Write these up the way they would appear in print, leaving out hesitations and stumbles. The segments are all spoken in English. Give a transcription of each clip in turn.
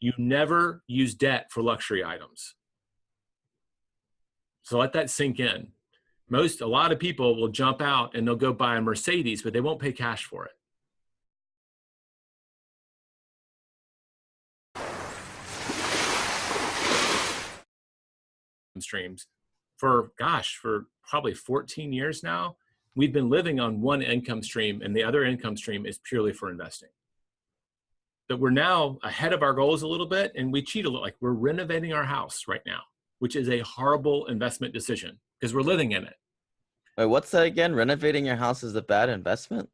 You never use debt for luxury items. So let that sink in. A lot of people will jump out and they'll go buy a Mercedes, but they won't pay cash for it. Streams for probably 14 years now, we've been living on one income stream, and the other income stream is purely for investing. But we're now ahead of our goals a little bit, and we cheat a little. Like, we're renovating our house right now, which is a horrible investment decision because we're living in it. Wait, what's that again? Renovating your house is a bad investment?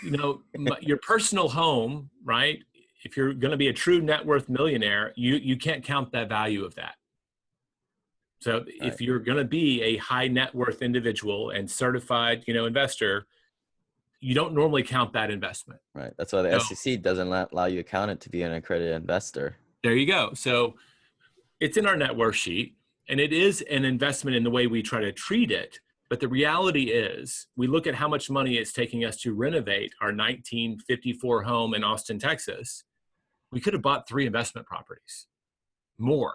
Your personal home, right? If you're going to be a true net worth millionaire, you can't count that value of that. So if you're going to be a high net worth individual and certified, investor, you don't normally count that investment. Right. That's why the SEC doesn't allow you to count it to be an accredited investor. There you go. So it's in our net worth sheet, and it is an investment in the way we try to treat it. But the reality is, we look at how much money it's taking us to renovate our 1954 home in Austin, Texas. We could have bought 3 investment properties more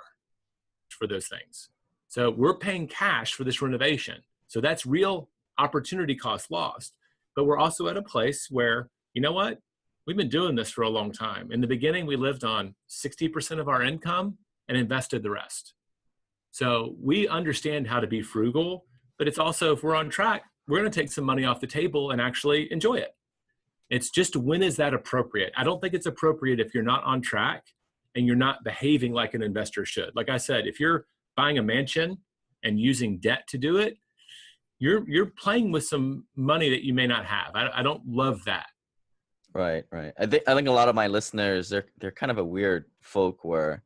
for those things. So we're paying cash for this renovation. So that's real opportunity cost lost. But we're also at a place where, you know what? We've been doing this for a long time. In the beginning, we lived on 60% of our income and invested the rest. So we understand how to be frugal, but it's also, if we're on track, we're going to take some money off the table and actually enjoy it. It's just, when is that appropriate? I don't think it's appropriate if you're not on track and you're not behaving like an investor should. Like I said, if you're buying a mansion and using debt to do it, you're playing with some money that you may not have. I don't love that. Right. I think a lot of my listeners, they're kind of a weird folk where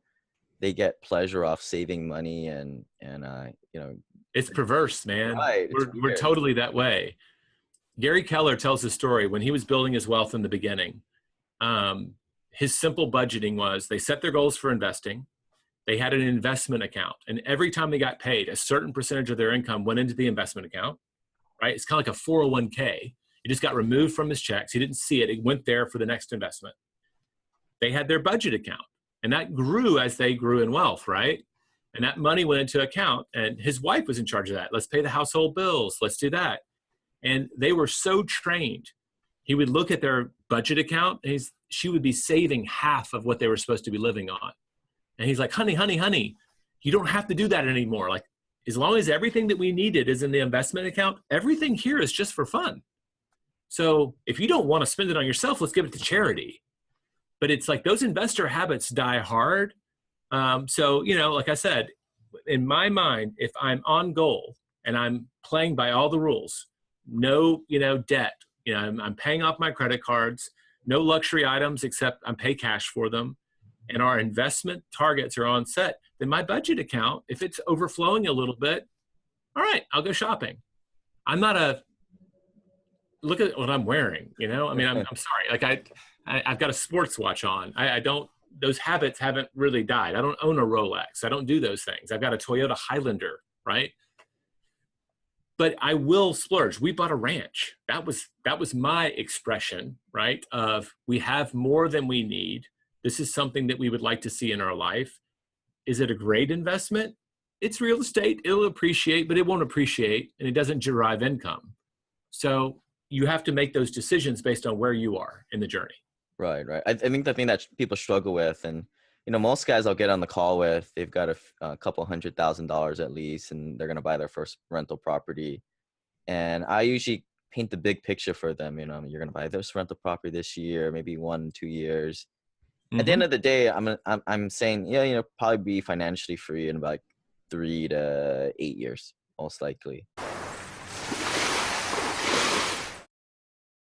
they get pleasure off saving money and it's perverse, man. Right. We're totally that way. Gary Keller tells a story when he was building his wealth in the beginning. His simple budgeting was, they set their goals for investing. They had an investment account, and every time they got paid, a certain percentage of their income went into the investment account, right? It's kind of like a 401k. It just got removed from his checks. He didn't see it. It went there for the next investment. They had their budget account, and that grew as they grew in wealth, right? And that money went into account, and his wife was in charge of that. Let's pay the household bills. Let's do that. And they were so trained. He would look at their budget account, and she would be saving half of what they were supposed to be living on. And he's like, honey, you don't have to do that anymore. Like, as long as everything that we needed is in the investment account, everything here is just for fun. So if you don't want to spend it on yourself, let's give it to charity. But it's like, those investor habits die hard. So, like I said, in my mind, if I'm on goal and I'm playing by all the rules, no, debt, I'm paying off my credit cards, no luxury items except I pay cash for them, and our investment targets are on set, then my budget account, if it's overflowing a little bit, all right, I'll go shopping. I'm not look at what I'm wearing, I'm sorry. Like, I've got a sports watch on. I don't, those habits haven't really died. I don't own a Rolex. I don't do those things. I've got a Toyota Highlander, right? But I will splurge. We bought a ranch. That was my expression, right? Of, we have more than we need. This is something that we would like to see in our life. Is it a great investment? It's real estate. It'll appreciate, but it won't appreciate, and it doesn't derive income. So you have to make those decisions based on where you are in the journey. Right. I think the thing that people struggle with, and most guys I'll get on the call with, they've got a couple $100,000 at least, and they're going to buy their first rental property. And I usually paint the big picture for them. You're going to buy this rental property this year, maybe 1-2 years. Mm-hmm. At the end of the day, I'm saying, probably be financially free in about 3 to 8 years, most likely.